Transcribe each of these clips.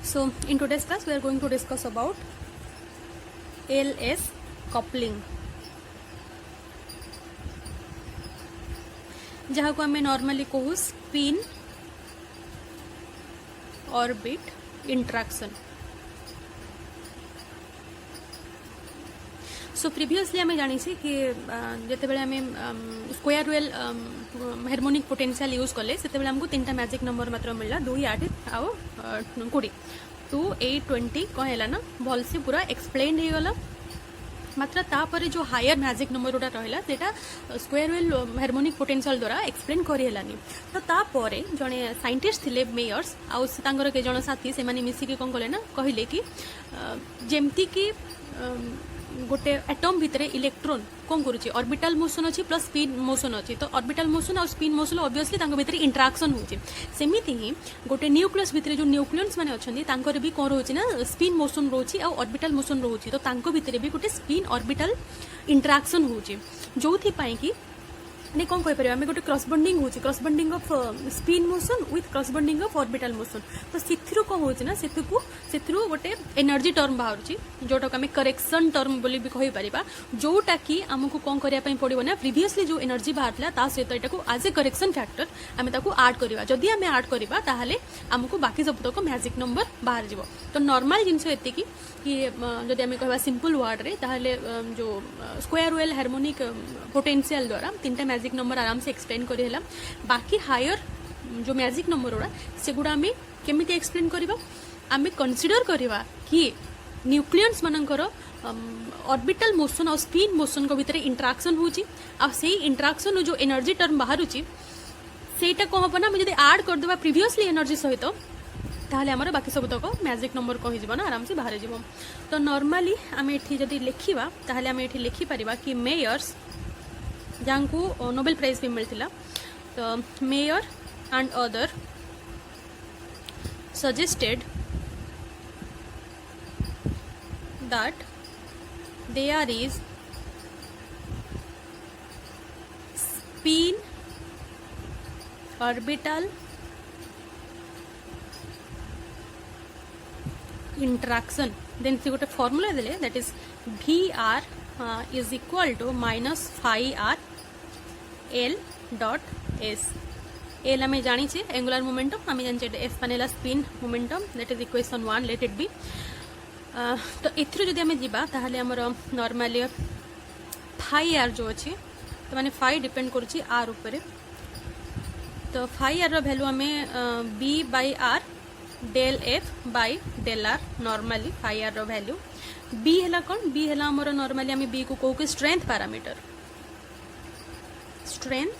So in today's class we are going to discuss about LS coupling, जहाँ को हमें normally कहू spin orbit interaction. सो previously आम जानी कि जिते आम square well harmonic potential use कले से आमको 3टा मैजिक नंबर मात्र मिलला 2 8 आउ 20 2 8 20 कौन है ना भल से पूरा एक्सप्लेन हो गला। मात्र तापर जो हायर मैजिक नंबर गुटा रहा सेटा स्क्वायर वेल हार्मोनिक पोटेंशियल द्वारा एक्सप्लेन करेलानी। तो तापर जड़े साइंटिस्ट थिले मेयर्स आउ के जन साथी से मिसिकी कौन कले ना कहले कि जेमती कि गोटे एटम भितर इलेक्ट्रोन कौन करुच्ची ऑर्बिटल मोशन अच्छी प्लस स्पिन मोशन अच्छी। तो ऑर्बिटल मोशन और स्पिन मोशन ऑब्वियसली भितर इंटराक्शन होची। सेमिति ही गोटे न्यूक्लियस भितर जो न्यूक्लियस माने अच्छी तांकर भी कौन रोची ना स्पिन मोशन रोची और ऑर्बिटल मोशन रोची। तो तांको भितर भी गोटे स्पिन ऑर्बिटल इंटराक्शन होची जो कि नहीं कौन कहीपर आम गोटे क्रॉस बॉन्डिंग होची cross bonding off spin motion with cross bonding of orbital motion. तो सिथिरु कौन होची ना सिथिरु गोटे एनर्जी टर्म बाहर जोटा आम करेक्शन टर्म बोली भी कहि परिबा जोटा कि आमको कौन करिया पई पड़िबो ना प्रीवियसली जो एनर्जी बाहरला ता सहित एटाको एज ए करेक्शन फैक्टर आम ताको ऐड करिबा। जदि आम ऐड करिबा ताहाले आमको बाकी सब तक मैजिक नंबर बाहर जिवो। तो नॉर्मल जिनस एति कि जदि आम कहबा सिंपल वर्ड रे ताहाले जो स्क्वायर वेल हार्मोनिक पोटेंशियल द्वारा 3टा मैजिक नंबर आराम से एक्सप्लेन करेला। बाकी हायर जो मैजिक नंबर गुड़ा से गुड़ा आम केमिति एक्सप्लेन करबा आम कंसीडर करबा कि न्यूक्लियस मानकर ऑर्बिटल मोशन और स्पिन मोशन को भितर इंटराक्शन होची आ सेही इंटराक्शन जो एनर्जी टर्म बाहरुची सेटा कौन हम ना जब ऐड करदेबा प्रीवियसली एनर्जी सहित ताहले हमर बाकी सब तक मैजिक नंबर कहि जीवो ना आराम से बाहर जीवो। तो नॉर्मली आम एठी जदि लिखिबा ताहले आम एठी लिखि परिबा कि मेयर्स जहाँ को नोबेल प्राइज भी मिलता। तो mayor and other suggested that there is spin orbital interaction, then से गोटे फॉर्मूला देले that is VR is equal to minus phi r L dot S। L हमें जानी छे एंगुलर मोमेंटम हमें जानी छे S मानेला spin momentum that is equation 1 let it be। तो एथरो जदि आम जीबा ताहले हमर नॉर्मली फाई आर जो अच्छी तो माने फाई डिपेंड करुच्ची आर ऊपर। तो फाई आर वैल्यू आम B by R del F by del R normally phi R value. B है कौन बी है हमर नॉर्मली आम बी को कहू कि स्ट्रेंथ पैरामीटर। स्ट्रेंथ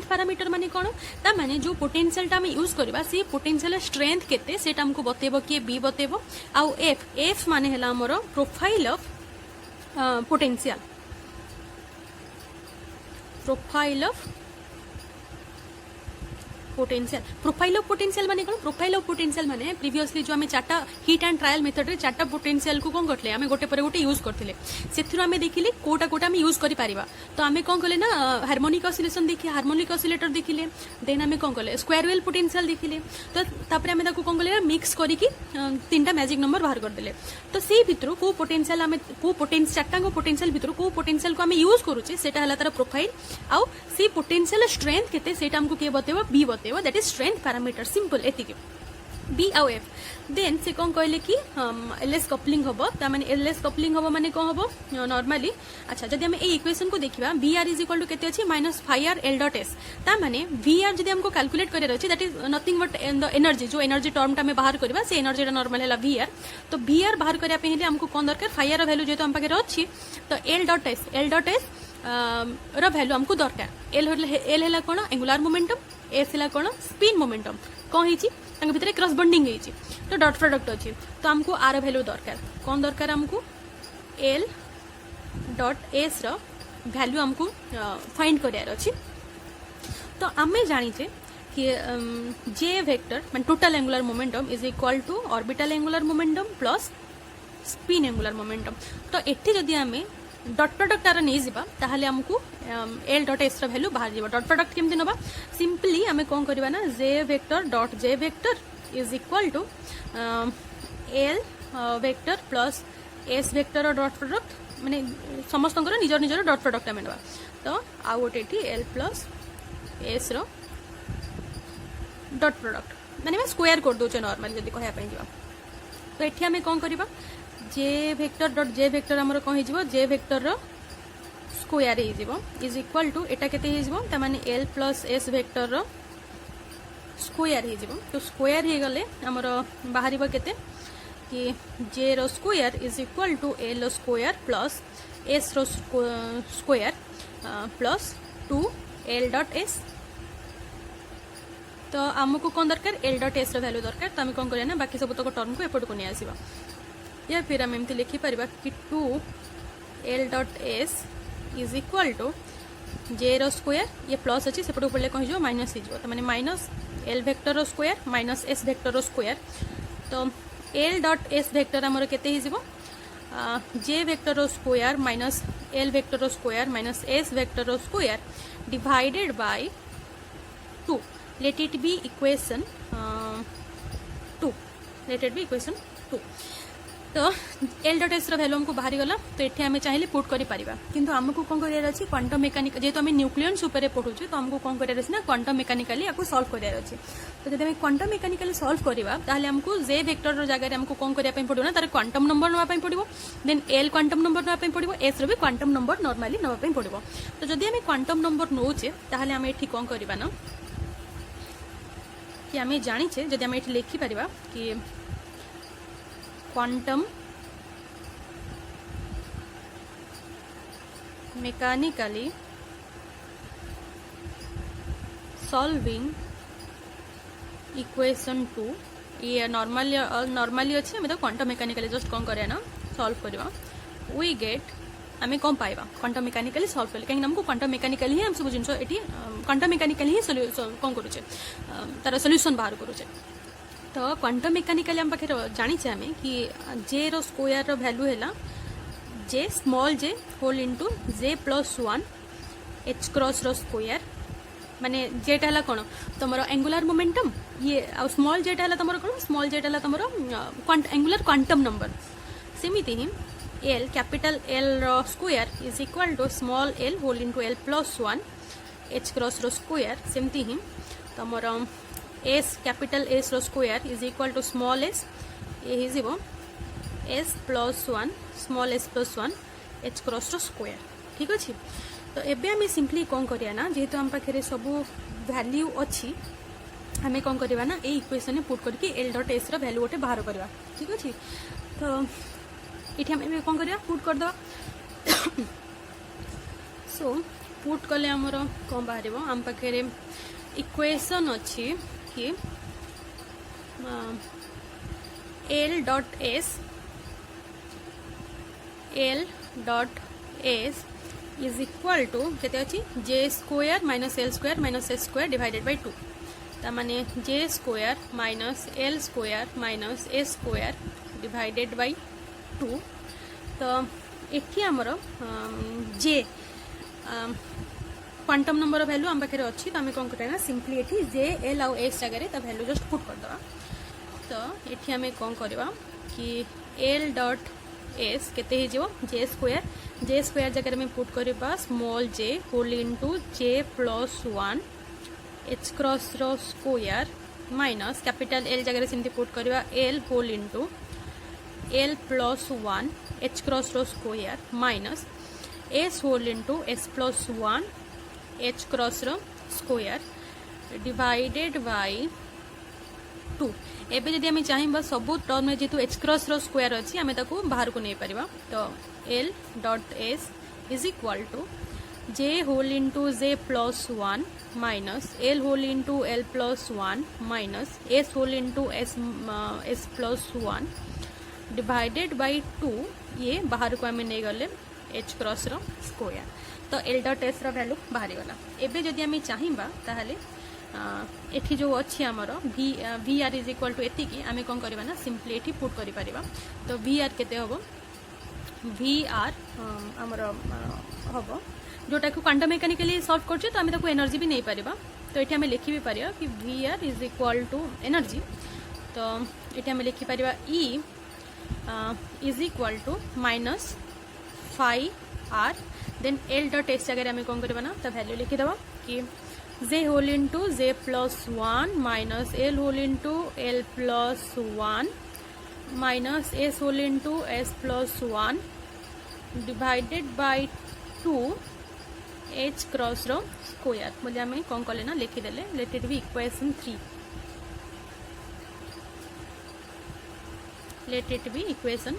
पैरामीटर माने कौन ता माने जो पोटेंशियल टा यूज करबा से पोटेंशियल स्ट्रेंथ केते सेटा हमको बतेबो कि बी बतेबो। आउ एफ माने हला हमर profile of potential profile of potential माने कौन प्रोफाइल ऑफ पोटेंशियल माने प्रीवियसली जो आम 4टा हिट एंड ट्रायल मेथड रे 4टा पोटेंशियल को कौन करले आम गोटे पर गोटे यूज करथिले सेथिरो आम देखिले कोटा कोटा आम यूज करि परिबा। तो आम कौन कले ना हार्मोनिक ऑसिलेशन देखि हार्मोनिक ऑसिलेटर देखिले देन आम कौन कले स्क्वायर वेल पोटेंशियल देखिले। तो तापर आम ताको कौन कले मिक्स करिकि 3टा मैजिक नंबर बाहर कर देले। तो सेही भितरु को पोटेंशियल आम को पोटेंशियल 4टा को पोटेंशियल भितरु को पोटेंशियल को आम यूज करूचे सेटा हला तार प्रोफाइल आउ से पोटेंशियल स्ट्रेंथ केते सेटा हमको के बतेबो बी बतेबो that is strength parameter simple एतिके बी आउ एफ। देन से कौन कहले कि एलएस कपलिंग होबो ता माने एलएस कपलिंग होबो माने कौन होबो नॉर्मली अच्छा जदि हम ए इक्वेशन को देखिबा VR इज इक्वल टू केते अछि minus phi r l dot s. ता माने VR जदि हमको कैलकुलेट करे रहछि that is nothing but the energy जो एनर्जी टर्म टा में बाहर करबा से एनर्जी टा नॉर्मल हैला VR। तो VR बाहर करिया पे हमको कौन दरकार फाई आर वैल्यू जेतो हम पाके अछि तो L dot S rho value हमको दरकार। एल हैला कोन एंगुलर मोमेंटम एस हैला कोन स्पिन मोमेंटम कौन हिची तांग भितर क्रॉस बॉन्डिंग हिची तो डॉट प्रोडक्ट अछि। तो हमको आर वैल्यू दरकार कौन दरकार हमको L dot S rho value हमको फाइंड करियार अछि। तो आमे जानी छे कि जे वेक्टर मान total angular momentum is equal to orbital angular momentum plus spin angular momentum. तो एठी जदि आमे डट प्रडक्ट तार नहीं जावा ताहले हमको एल डट एस वैल्यू बाहर जाव डट प्रडक्ट केमती नवा सिंपली आम कौन करवा ना j vector dot j vector is equal to l vector plus s vector dot product माने समस्त निजर निजर डट प्रडक्ट आम नवा तो आउ गोटे एल प्लस एस रो डट प्रडक्ट माने स्क्वायर कर दौचे नॉर्मली जब कहवाई जा तो ये आम कौन करवा जे वेक्टर डट जे वेक्टर आमर कौन हो जे वेक्टर रो स्क्वायर हो इज इक्वल टू एटा केते हो माने l plus s vector rho square हो तो स्क्वायर हो गले आमर बाहर केते कि j rho square is equal to l rho square plus s rho square plus 2 l dot s तो आमको कौन दरकार एल डट एस वैल्यू दरकार तो आम कौन करना ना बाकी सब तक टर्म को एपट को नहीं आसवा या फिर आम एमती लिखिपर कि 2 l dot S is equal to j rho square ये प्लस अच्छी सेपट पड़े कौन हो माइनस हो मैंने minus l vector square minus s vector square तो एल डट एस वेक्टर आमर केते j vector square minus l vector square minus s vector square divided by 2 let it be equation 2 let it be equation 2 तो L dot S value हमको बाहरी गला तो ये आम चाहिए पुट कर किंतु आमको कौन करार अच्छी क्वांटम मेकानिक जेहेतु आम न्यूक्लियस उपर पढ़ुचे तो आमको कौन करार ना क्वांटम मेकानिकाली आपको सॉल्व करार अच्छे तो जब क्वांटम मेकानिकाली सॉल्व करवा ताहले हमको जे वेक्टर जगह हमको कौन करने पड़ो ना तार क्वांटम नंबर नापी पड़ो देन एल क्वांटम नंबर नापी पड़ो एस रो भी क्वांटम नंबर नॉर्मली नापी पड़ो तो जब आम क्वांटम नंबर नौचे ताहले आम ये कौन करवा ना कि आम जाचे जब आम ये लिखिपर कि क्वांटम मेकानिकली सॉल्विंग इक्वेशन 2 ये नॉर्मली अच्छे आम तो क्वांटम मेकानिकली जस्ट कौन करें ना सॉल्व करवा वी गेट आम कौन पाइबा क्वांटम मेकानिकली सॉल्व कले कहीं हमको क्वांटम मेकानिकली ही हम सब जिन क्वांटम मेकानिकली ही कौन करुचे तार सॉल्यूशन बाहर करुचे तो क्वांटम मेकानिकली आम पाखे जाचे आम कि j rho square rho value है जे small j whole into j plus 1 h cross rho square माने जेटा है कौन तुम एंगुलर मोमेंटम ये आ स्मॉल जेटा है तुम कौन स्मॉल जेटा है तुम एंगुलर क्वांटम नंबर सेमती ही l capital L rho square is equal to small l whole into L plus 1 h cross rho square सेमती ही तुम s capital S rho square is equal to small s ये s plus 1 small s plus 1 h cross rho square ठीक अच्छे तो एबे आम simply कौन करिया ना जेहेतु आम पाखे सब वैल्यू अच्छी आम कौन करवा ना ये इक्वेशन पुट करके L dot S rho value गोटे बाहर करवा ठीक अच्छे तो ये आम कौन करवा पुट करदे सो पुट कले आमर कौन बाहर आम पाखे इक्वेशन अच्छी कि l dot S is equal to केते अच्छी j square minus L square minus s square divided by 2 तामाने j square minus L square minus s square divided by 2 तो एठी आमर जे क्वांटम नंबर वैल्यू आम पाखे अच्छी तो आम कौन करना सिंपली ये जे एल आउ एस जगह वैल्यू जस्ट पुट करदे तो ये आम कौन करवा कि एल डट एस केते जे स्क्वायर जगह में पुट करवा small j whole into j plus 1 h cross rho square minus capital L जगह से पुट करवा L whole into L plus 1 h cross rho square minus S whole into S plus 1 h cross rho square divided by 2 एबे जदि आम चाहिए सब term में जेतु एच क्रॉस रो स्क्वायर अच्छी आम बाहर को नहीं पारिबा तो L dot S is equal to j whole into j plus 1 minus L whole into L plus 1 minus S whole into S plus 1 divided by 2 ये बाहर को आम नहीं गले एच क्रॉस रो स्क्वायर तो L dot S rho value बाहरी गला एबे जदि आम चाहिए ताहले एठी जो अच्छी आमर V r is equal to एतिकी आम कौन करवा ना सिंपली एठी पुट कर पारिबा तो वी आर केते हबो भि आर आमर हम जोटा को क्वांटम मेकानिकली सॉल्व करछे तो आम ताको एनर्जी भी नहीं पारिबा तो ये आम लिखि भी पारिबा कि V r is equal to energy तो ये आम लिखिपर E is equal to minus five r then l dot s जगह आम कौन करवा ना तो वैल्यू लिखिदेव कि j whole into j plus one minus L whole into L plus one minus S whole into S plus one divided by 2 h cross rho square बोले आम कौन कले ना लिखिदेले let it be equation 3 late it be equation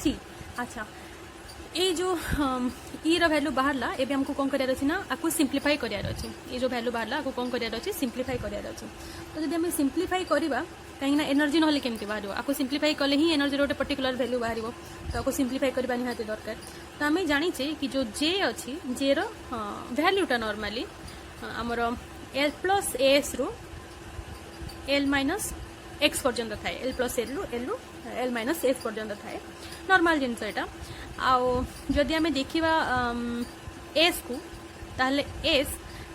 3 अच्छा ये जो ई रो value बाहरला एबे हमको कौन करार अछि ना आपको सिंप्लीफाई करार अछि ये जो वैल्यू बाहरला आपको कौन करार अछि सिंप्लीफाई करार अछि तो जदि हम सिंप्लीफाई करबा कहीं ना एनर्जी नहले केमति बाहरियो आपको सिंप्लीफाई कले ही एनर्जी रोटे पर्टिकुलर वैल्यू बाहरियो तो आपको सिंप्लीफाई करबा निहाती दरकार तो आम जानी कि जो जे अछि जे रो वैल्यूटा नॉर्मली हमर L plus s rho L minus x पर्यंत थाए एल प्लस एल रु एल माइनस एस पर्यंत थाए नॉर्मल जिनस एटा आउ जदि आम देखा एस को ताहले एस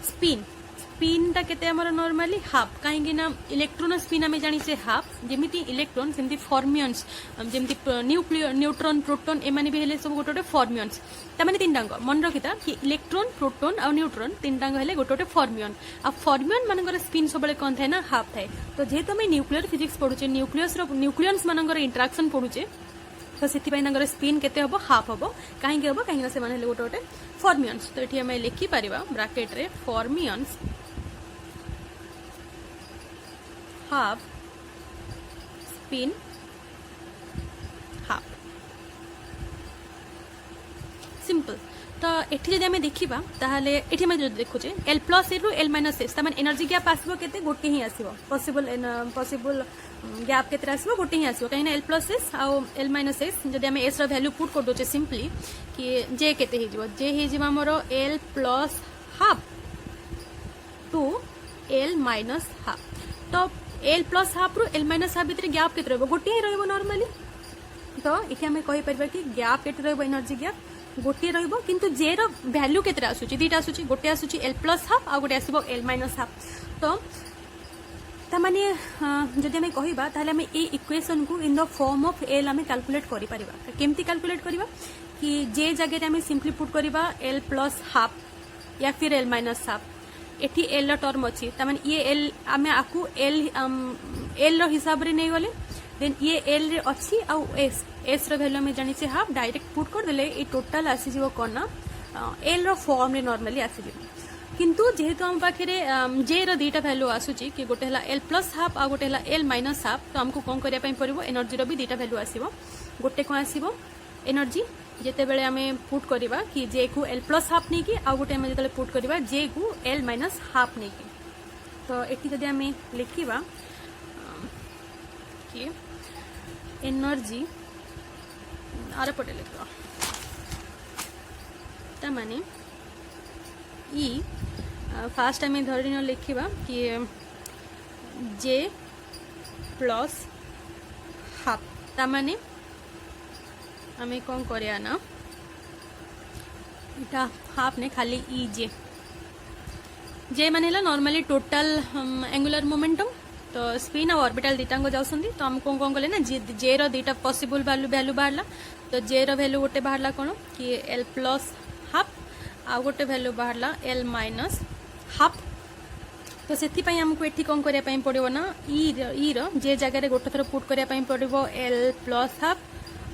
स्पिनटा केते हमर नॉर्मली हाफ कहीं ना इलेक्ट्रॉन स्पिन आम जानी हाफ जमी इलेक्ट्रॉन सेमती फॉर्मियंस जमी न्यूट्रॉन प्रोटॉन एमाने भी हेले सब गोटे फॉर्मियंस तामाने तीन टांग मन रखिता कि इलेक्ट्रॉन प्रोटॉन और न्यूट्रॉन तीन टांग हेले गोटे फॉर्मियन आ फॉर्मियन मानकर स्पिन सब कौन थाए ना हाफ थाए तो जेहेतु आम न्यूक्लियर फिजिक्स पढ़ुचे न्यूक्लियस मानकर इंटरेक्शन पढ़ुचे तो से स्पिन केते हबो हाफ हबो कहीं हबो कहीं से माने गोटे गोटे फॉर्मियंस तो ये आम लिखि पारिबा ब्रैकेट रे फॉर्मियंस हाफ स्पिन हाफ सिंपल तो एठी जदि आम देखा ताहले एठी आम देखुचे एल प्लस ए रु एल माइनस एस तार एनर्जी गैप आसबो केते गोटे ही आसबो पॉसिबल गैप केते आसबो गोटे ही आसबो कहीं एल प्लस एस आउ एल माइनस एस जदि आम एस रो वैल्यू पुट कर दोचे सिंपली कि जे केते हे जिवो जे हे जिवो हमरो L plus half to L minus half तो एल प्लस हाफ रु एल माइनस हाफ भितर गैप केते रहबो गोटे ही रहबो नॉर्मली तो इथे आम कहि परबा कि गैप केते रहबो एनर्जी गैप गोटे रहिबो किंतु जे रो वैल्यू केते आसुची दीटा आसुची गोटे आसुची एल प्लस हाफ आ गोटे आसीबो एल माइनस हाफ तो तामाने जदि आम कहबा ताहले आम ए इक्वेशन को in the form of L आम कैलकुलेट करि परिबा केमती कैलकुलेट करिबा कि जे जगह आम सिंपली पुट करिबा एल प्लस हाफ या फिर एल माइनस हाफ एठी एल रो टर्म अछि तामाने ये एल आम आकु एल रो हिसाब रे नै गले देन ये एल रे अछि आ एस रो वैल्यू में जानी हाफ डायरेक्ट पुट कर देले ये टोटल आसी जीवो कोन ना एल रो फॉर्म रे नॉर्मली आसी जीवो किंतु जेहेतु हम पाखे जे रो दीटा वैल्यू आसुची कि गोटे हला एल प्लस हाफ आ गोटे हला एल माइनस हाफ तो हमको कौन करिया पई पड़िबो एनर्जी रो भी दीटा वैल्यू आसीबो गोटे कोन आसीबो एनर्जी जेते बेले आमे पुट करिबा कि जे को एल प्लस हाफ नै कि आ गोटे आमे जेते पुट करिबा जे को एल माइनस हाफ नै कि तो एठी जदि आमे लिखिबा कि एनर्जी आर पटे लिखा ता माने ई फास्ट आम धरी लिखा कि जे प्लस हाफ ता माने आम कौन करिया ना इटा हाफ ने खाली ई जे माने नॉर्मली टोटल एंगुलर मोमेंटम तो स्पिन और ऑर्बिटल दीटांग जाउसंदी तो हम कौन कले ना जे रो दीटा पॉसिबल वैल्यू बाहरला तो जे रो वैल्यू गोटे बाहरला कौन कि एल प्लस हाफ आ गोटे वैल्यू बाहरला एल माइनस हाफ तो से आमको एठी कौन करिया पई पड़िबो ना ई रो जे जगह रे गोटे थरो पुट करिया पई पड़िबो एल प्लस हाफ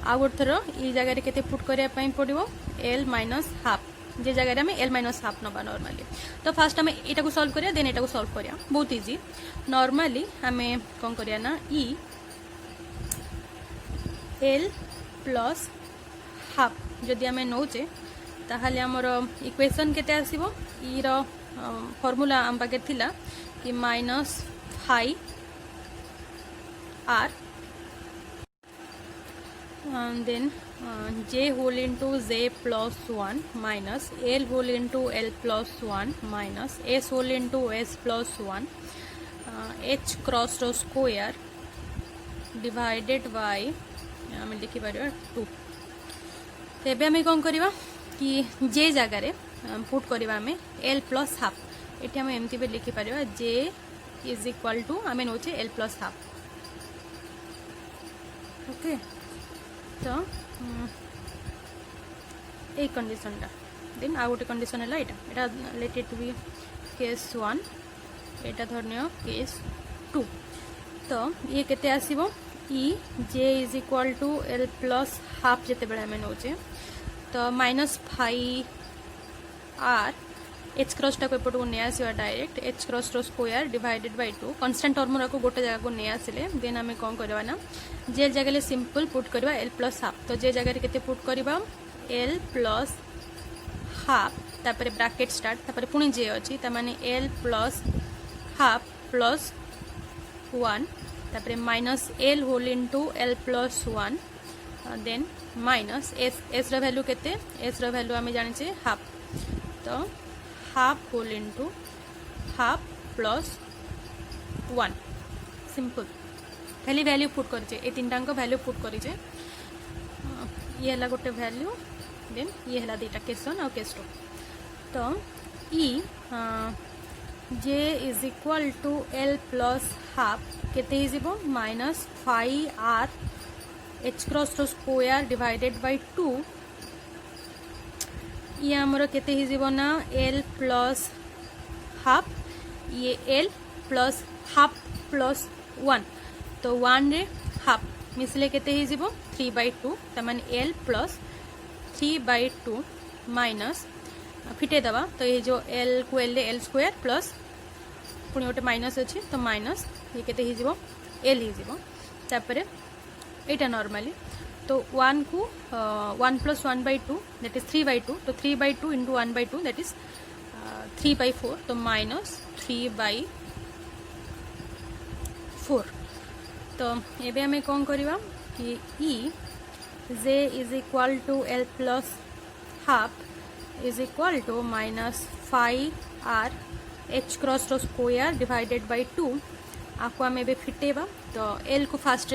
आ गोटे थरो ई जगह रे केते पुट करिया पई पड़िबो एल माइनस हाफ जे जगह में एल माइनस हाफ नबा नॉर्मली तो फास्ट आम एटा को सॉल्व करिया देन एटा को सॉल्व करिया बहुत इजी नॉर्मली आम कौन करिया ना ई एल प्लस हाफ जदि आम नौचे ताहले हमर इक्वेशन केते आसीबो ई रो फॉर्मूला आम पाके थिला कि minus 5 R then j whole into j plus 1 minus l whole into l plus 1 minus s whole into s plus 1 h cross row square divided by लिखि पार 2 तो एबे आमे कौन करवा कि जे जगार पुट करवा आमे एल प्लस हाफ ये आम एमती भी लिखिपर जे इज इक्वाल टू आम नौचे एल प्लस हाफ ओके। तो ये कंडीशन टा देन आ गोटे कंडीशन है यहाँ late it B case 1 Etah धरनीय case 2। तो ये केते आसीबो E j is equal to l plus half जिते बेले आम नौचे तो minus five r H cross टाक एपटू नहीं आसवा direct h cross rho square divided by 2 constant term को गोटे जगह को नहीं आसिले देन आम कौन करवा ना जे जगह सिंपल पुट करवा एल प्लस हाफ। तो जे जगह केते पुट करवा एल प्लस हाफ तापर ब्रैकेट स्टार्ट तापर पुणी जे अच्छी माने एल प्लस हाफ प्लस 1 तापर minus L whole into l plus 1 then minus s s rho value केते एस रो वैल्यू आम जाने हाफ तो half whole into half plus 1 simple खाली वैल्यू पुट कर तीन टाक वैल्यू पुट कर ये है गोटे वैल्यू देन ये है दुटा केस 1 और केस 2। तो E j is equal to l plus half केते हिजिबो minus 5 R H cross rho square divided by 2 ये आमर केते हिजिबो ना एल प्लस हाफ ये एल प्लस हाफ प्लस 1 तो 1 रे हाफ मिसले केते हिजिबो 3/2 तमाने एल प्लस 3/2 माइनस फिटे दबा तो ये जो एल को एल एल स्क्वायर प्लस पुणी गोटे माइनस अच्छी तो माइनस ये केते हिजिबो एल हिजिबो तापरे एटा नॉर्मली तो 1 को 1 प्लस 1/2 दैट इज 3/2 तो 3/2 इंटू 1/2 दैट इज 3/4 तो माइनस 3/4। तो एबे हमें कौन करवा कि E j is equal to l plus half is equal to minus 5 R H cross rho square divided by 2 आपको आम ए फिटेबा तो एल को फास्ट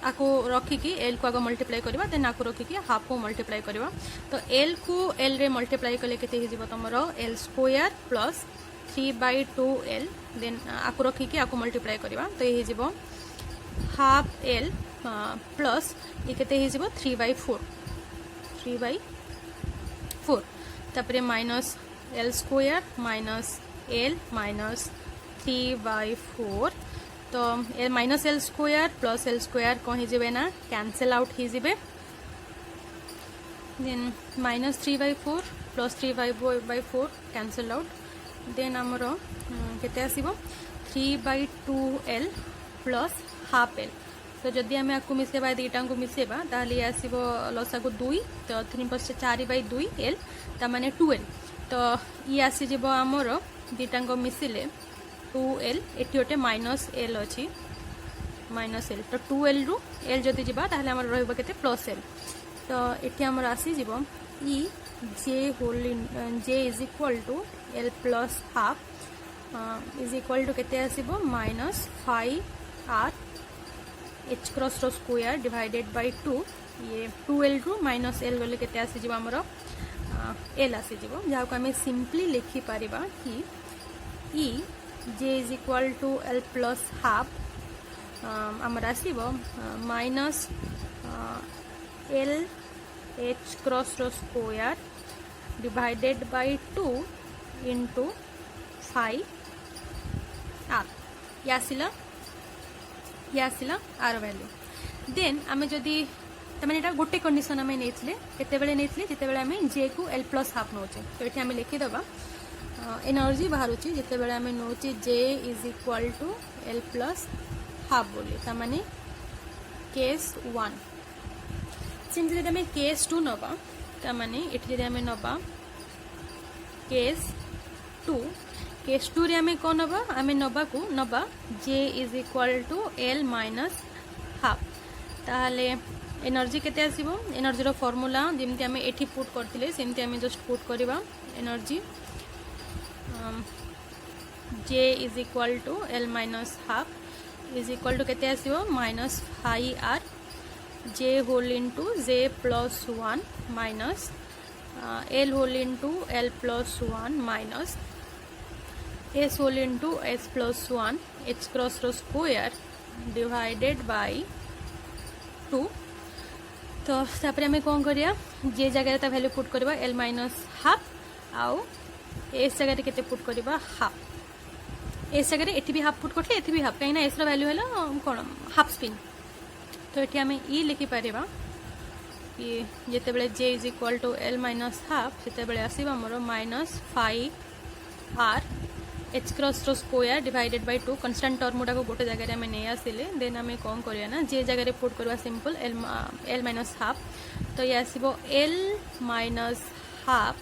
आपको रखिकी एल को आग मल्टीप्लाई करवा देन आपको रखिकी हाफ को मल्टीप्लाई करवा तो एल को एल रे मल्टीप्लाई कले केते हिजिबो तमरो l square plus 3/2 l then आपको रखिकी आपको मल्टीप्लाई करवा तो ये हिजिबो हाफ एल प्लस ये केते हिजिबो 3/4 तापरे minus L square minus L minus 3/4 तो l minus L square plus l square कौन हिजिबे ना कैंसल आउट हिजिबे then minus 3/4 plus 3/4 cancel out then आमर केते आसीबो 3/2 प्लस हाफ एल तो जदि आम आपको मिसेबा दुईटा को मिसेबा ताहले आसीबो लसागु 2 तो 3 + 4/2 एल तामाने 2l तो ये आसीजिबो आमर दुईटा को मिसिले 2l एटी गोटे माइनस एल अच्छी माइनस एल तो 2l रु एल जदि जीवा ताहले हमर रहइबो केते प्लस एल तो एटी हमर आसी जीवो E j whole j is equal to l plus half is equal to केते आसीबो minus 5 R H cross rho square divided by 2 ये 2l रु माइनस एल गले केते आसी जीवो हमर एल आसी जीवो जहा को हमें सिंपली लिखि परिबा कि E j is equal to l plus half आमर आसीबो minus L H cross rho square divided by 2 into 5 r ये आसिला आर वैल्यू देन आम जदि तमें यहाँ गोटे कंडीशन आम नहीं जिते आम जे को एल प्लस हाफ नौचे तो ये आम लिखिदबा एनर्जी बाहर जिते आम नौचे j is equal to l plus half बोली तामाने केस 1 सेमती जब आम केस 2 नवा तामाने एठी जदि आम नवा केस 2 केस 2 रे आम कौन नवा आम नवा को नवा j is equal to L minus half ताहले एनर्जी केते आसीबो एनर्जी रो फार्मूला जेमती आम एठी पुट करथिले सेमती आम जस्ट पुट करबा energy j is equal to L minus half is equal to केते आसीबो minus 5 r j whole into j plus 1 minus L whole into L plus 1 minus S whole into S plus 1 h cross rho square divided by 2। तो तापर आम कौन करिया j जगह ता value put करबा एल माइनस हाफ आउ s जगह के पुट करबा हाफ एस जगह एटी भी हाफ पुट करते एटी भी हाफ कहीं एस रो वैल्यू है कौन हाफ स्पिन। तो ये आम ई लिखिपर ये जिते j is equal to L minus half से आसो मोर minus 5 R H cross rho square divided by 2 constant term गुड़ा को गोटे जगह आम नहीं आसिले देन आम कौन करवा ना जे जगह पुट करवा सिंपल एल माइनस हाफ। तो ये आसो एल माइनस हाफ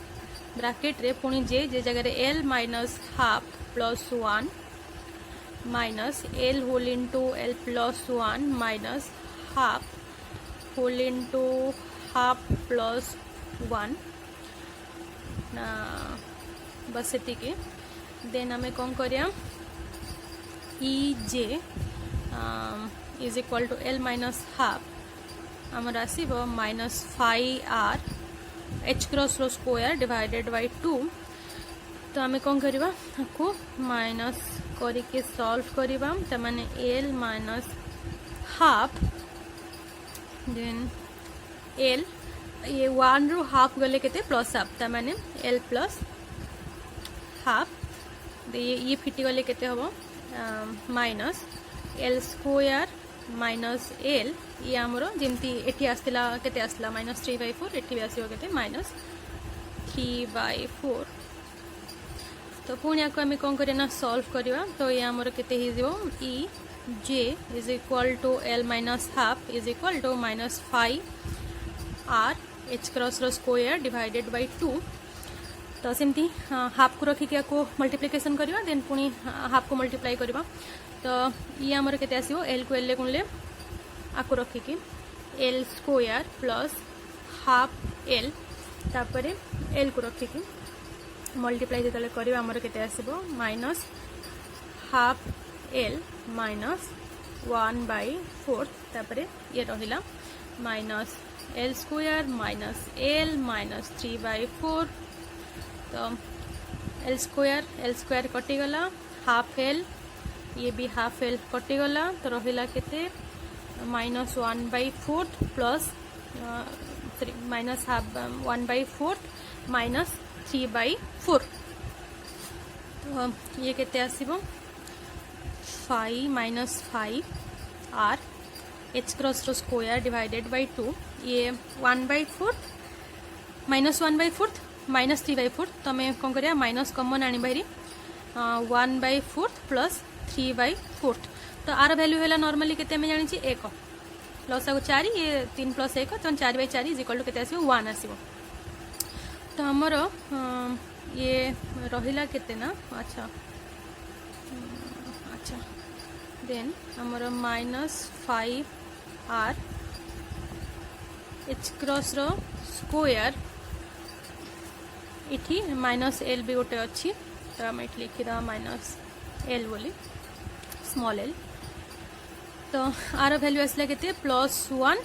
ब्राकेट रे पुणी जे जगह l minus half plus 1 minus L whole into L plus 1 minus half whole into half plus 1 ना बस एतिकी। देन आम कौन करिया E j is equal to L minus half आमर आसो minus 5 R H cross rho square divided by 2। तो आम कौन करवा आपको माइनस करके सॉल्व करवा तो माने L minus half then L ये 1 रु हाफ गले केते प्लस हाफ तो माने एल प्लस हाफ ये फिटी गले केते हबो minus L square minus L ये आमर जमती एटी आसला केते आसला माइनस 3/4 एटी भी आसो केते माइनस 3/4। तो पुणी आपको आम कौन करना सॉल्व करवा तो ये आमर केते हो E j is equal to L minus half is equal to minus 5 R H cross rho square divided by 2। तो सेमती हाफ को रखिक आपको मल्टीप्लिकेशन करवा देन पुणी हाफ को मल्टीप्लाई करवा। तो ये आमर केते आसो एल को एल गुणले आपको रखिकी l square plus half l तापर एल को रखिकी मल्टीप्लाई जो करवा आमर केते आसो माइनस हाफ एल माइनस 1/4 तापर ये रहिला minus L square minus L minus 3/4। तो एल स्क्वायर कटिगला हाफ एल ये भी हाफ एल कटिगला तो रहिला केते minus 1/4 plus minus half 1/4 minus 3/4। तो ये केते आसीबो 5 minus 5 R H cross rho square divided by 2 ये 1/4 माइनस 1/4 माइनस 3/4। तो आम कौन करिया माइनस कमन आनी बाहरी 1/4 प्लस 3/4। तो आर वैल्यू है नॉर्मली केते आम जानी 1 प्लस आगो 4 ये 3 प्लस 1 तो 4/4 इज इक्वल टू केते आसीबो 1 आसीबो। तो हमर ये रहिला केते ना अच्छा अच्छा देन हमर minus 5 R H cross rho square इठी minus L भी गोटे अच्छी तो आम ये लिखिदा माइनस एल बोली स्मॉल एल। तो आर वैल्यू आसला केते प्लस 1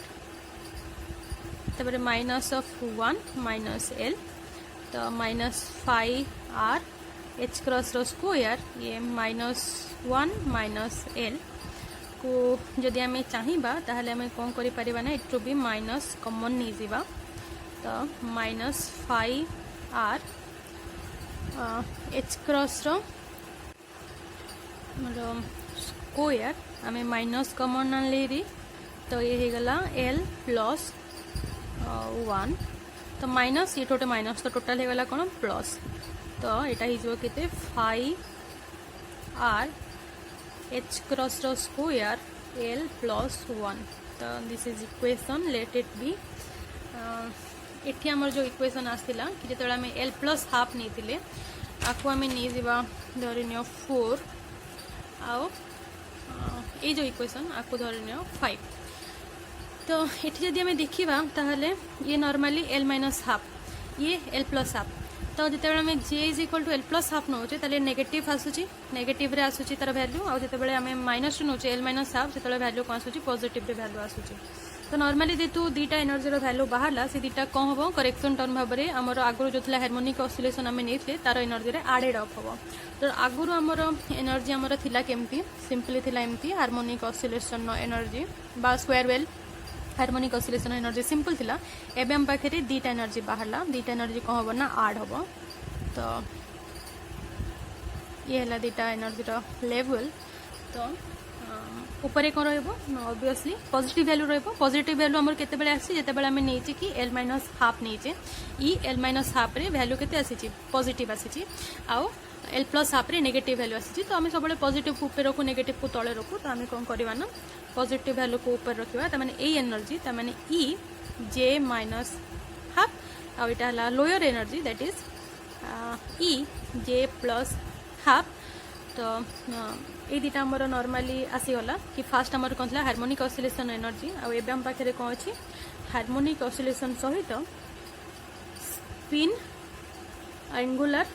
तापर माइनस ऑफ 1 माइनस एल तो minus 5 R H cross rho square ये माइनस 1 माइनस एल को जदि आम चाहिए ताहले आम कौन करि परिबा ना एटू भी माइनस कॉमन नहीं जीवा। तो minus 5 R H cross rho square आम माइनस कॉमन आनली तो ये हो गला एल प्लस 1 तो माइनस ये टोटे माइनस तो टोटाल हो गला कौन प्लस। तो यहाँ हो केते 5 R H cross rho square L plus 1। तो this is equation let it B एठी हमर जो इक्वेशन आसला कि जेतेबेले आम एल प्लस हाफ नहीं आपको आम नहीं जावा धरनियो 4 आओ ये जो इक्वेशन आपको धरनियो 5। तो ये जब आम देखा ताहले ये नॉर्मली एल माइनस हाफ ये एल प्लस हाफ तो जिते आम j is equal to l plus half नौचे ताले नेगेटिव आसूची नेगेटिव रे आसूची तार वैल्यू आउ जिते आम माइनस नौचे एल माइनस हाफ से वैल्यू कौन आसूची पॉजिटिव रे वैल्यू आसूची। तो नॉर्मली जेतु दीटा एनर्जी वैल्यू बाहरला से दीटा कौन हम करेक्शन टर्म भाव में आमर आगुरी जो हार्मोनिक ऑसिलेशन आम नहीं तार एनर्जी आडेड अफ हम तो आगुरी आमर एनर्जी आमर थिला केमती सिंपली थिला एमती हार्मोनिक ऑसिलेशन एनर्जी बा square well harmonic oscillation energy simple थिला एबे हम पाखे दीटा एनर्जी बाहरला दीटा एनर्जी कौन हम ना आड हम तो ये है दीटा एनर्जी लेवल तो ऊपर कौन रबियसली पॉजिटिव वैल्यू रॉजिटिव वैल्यू आम केते आसी जिते आम नहीं कि एल माइनस हाफ नहीं इ एल माइनस हाफ रे वैल्यू केते आसी पॉजिटिव आसी आउ एल प्लस हाफ रे नेगेटिव वैल्यू आसी तो आम सब पॉजिटिव को ऊपर रखू नेगेटिव को तले रखू तो आम कौन करवा ना पॉजिटिव वैल्यू को ऊपर रखा तमाने ए एनर्जी तमाने इ जे माइनस हाफ आउ इटा हला लोअर एनर्जी दैट इज इ जे प्लस हाफ तो ये दुटा आमर नॉर्मली आसीगला कि फास्ट आमर कौन था हार्मोनिक ऑसिलेशन एनर्जी आबे आम पाखे कौन अच्छी हार्मोनिक ऑसिलेशन सहित स्पिन एंगुलर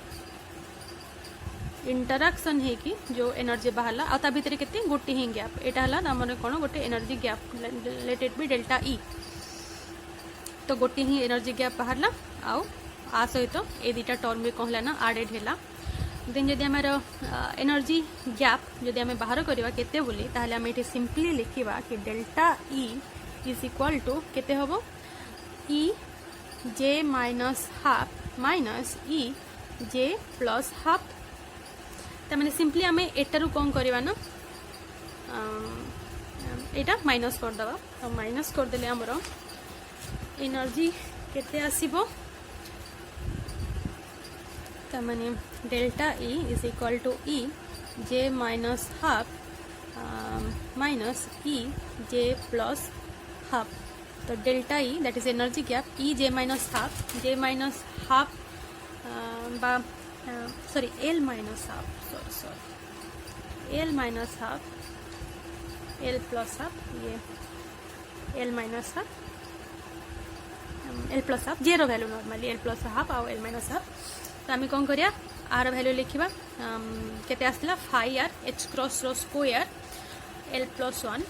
इंटरैक्शन है कि जो एनर्जी बाहरला आ भितर केते गोटे ही गैप एटा हला आमर कौन गोटे energy gap let it be delta E तो गोटे ही एनर्जी गैप बाहरला आउ आ सहित ये दुटा टर्म भी कहला ना आडेड है देन जदि आम एनर्जी गैप जदि आम बाहर करवा केते बोली ताहले आम ये सिंपली लिखा कि delta E is equal to केते हम E j minus half minus E j plus half तमाने सिंपली आम एटारू कौन करवा ना एटा माइनस करदे तो माइनस करदेले आमर एनर्जी केते आसीबो तमाने delta E is equal to E j minus half minus E j plus half तो delta E that is energy gap E j minus half बा sorry l minus half sorry l minus half l plus half ये l minus half l plus half zero value normally l plus half आउ l minus half तो आम कौन करिया आर value लिखा केते आसला phi R H cross rho square L plus 1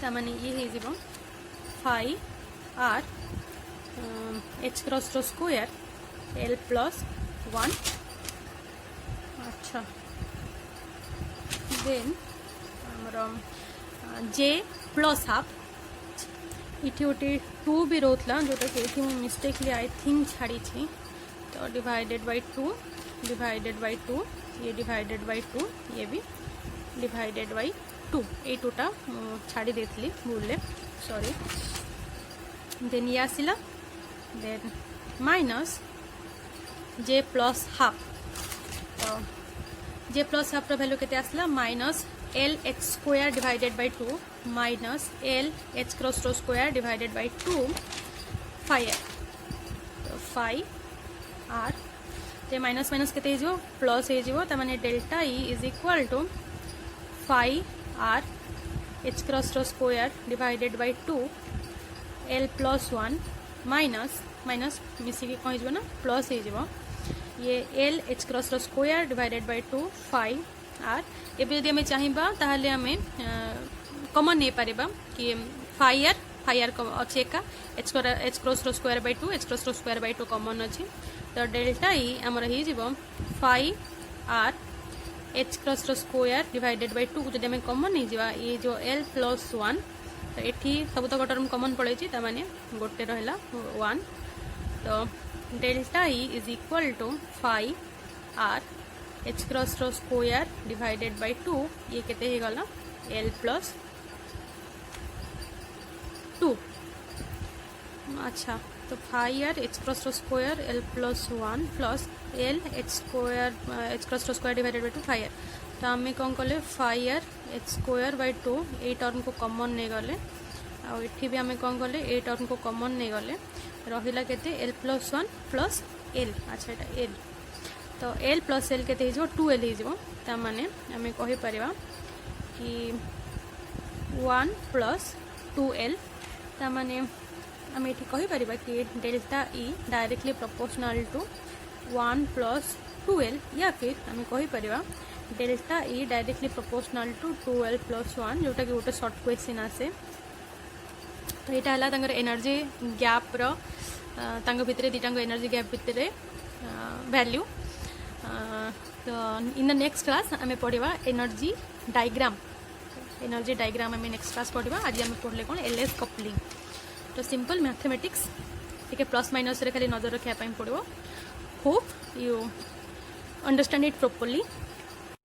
तमाने ये हो phi R H cross rho square L plus 1 अच्छा देन आमर जे प्लस हाफ इटी गोटे 2 भी रोला जोटा कि मिस्टेकली आई थिंक छाड़ी तो डिवाइडेड बाई 2 ये डिवाइडेड बाई 2 ये भी डिवाइडेड बाई 2 ये 2टा छाड़ी देती भूल सॉरी देन ये आसला then minus J plus half तो जे प्लस हाफ वैल्यू केते आसला minus L H square divided by 2 minus L H cross rho square divided by 2 phi R तो phi R J minus minus केते हो plus हो माने delta E is equal to phi R H cross rho square divided by 2 L plus 1 minus minus मिसिकी कौन हो ना plus हो ये L H cross rho square divided by 2 phi R एबे यदि आम चाहिबा ताहले आम कॉमन नहीं पारिबा कि फाइ आर अच्छे एका h cross rho square by 2 h cross rho square by 2 common अच्छी तो डेल्टा ई आमर हो phi R H cross rho square divided by 2 जब आम कॉमन नहीं जावा ये जो एल प्लस 1 तो ये सबतक टर्म कॉमन पड़े ताने गोटे रहा 1 तो delta E is equal to phi R H cross rho square divided by 2 ये केते हो गला एल प्लस 2 अच्छा तो phi R H cross rho square L plus 1 plus L H square h cross rho square divided by 2 phi R तो आम कौन कले phi R h square by 2 ये टर्म को कॉमन नहीं गले आठी भी आम कौन कले ये टर्म को कॉमन नहीं गले रहिला केते एल प्लस 1 प्लस एल अच्छा यहाँ एल तो एल प्लस एल केते हो 2l हो माने आम कहि परिबा कि 1 प्लस 2l माने आम ये कहि परिबा कि delta E directly proportional to 1 plus 2l या फिर आम कहि परिबा delta E directly proportional to 2l plus 1 जोटा कि गोटे सर्ट क्वेश्चन आसे तो यहाँ है एनर्जी गैप भितर दीटांग एनर्जी गैप भितर वैल्यू। तो इन द नेक्स्ट क्लास आम पढ़ा एनर्जी डायग्राम। एनर्जी डायग्राम आम नेक्स्ट क्लास पढ़ा। आज आम पढ़ले कौन एलएस कपलिंग। तो सिंपल मैथमेटिक्स टिके प्लस माइनस रे खाली नजर रखा पड़ो। Hope you understand it properly.